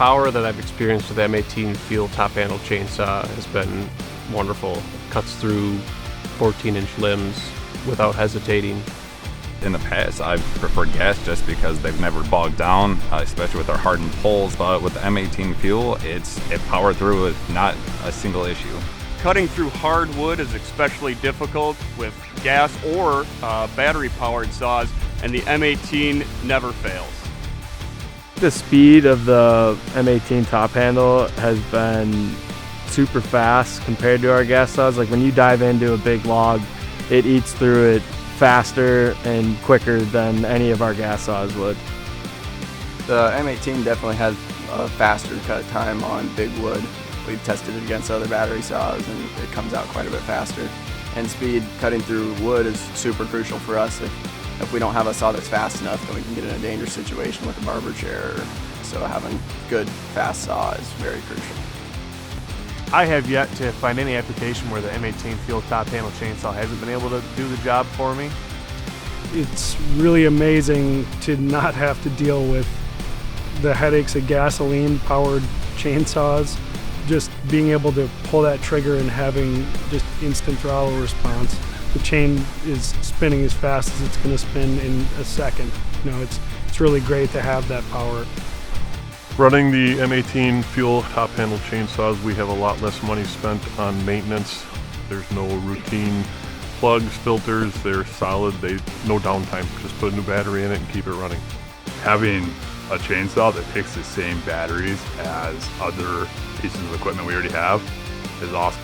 power that I've experienced with the M18 FUEL top handle chainsaw has been wonderful. It cuts through 14-inch limbs without hesitating. In the past, I've preferred gas just because they've never bogged down, especially with our hardened poles. But with the M18 FUEL, it powered through with not a single issue. Cutting through hardwood is especially difficult with gas or battery-powered saws, and the M18 never fails. The speed of the M18 top handle has been super fast compared to our gas saws. Like when you dive into a big log, it eats through it faster and quicker than any of our gas saws would. The M18 definitely has a faster cut time on big wood. We've tested it against other battery saws and it comes out quite a bit faster. And speed cutting through wood is super crucial for us. If we don't have a saw that's fast enough, then we can get in a dangerous situation with a barber chair. So having good, fast saw is very crucial. I have yet to find any application where the M18 FUEL top handle chainsaw hasn't been able to do the job for me. It's really amazing to not have to deal with the headaches of gasoline-powered chainsaws. Just being able to pull that trigger and having just instant throttle response. The chain is spinning as fast as it's going to spin in a second. You know, it's really great to have that power. Running the M18 FUEL top handle chainsaws, we have a lot less money spent on maintenance. There's no routine plugs, filters, they're solid, no downtime. Just put a new battery in it and keep it running. Having a chainsaw that picks the same batteries as other pieces of equipment we already have is awesome.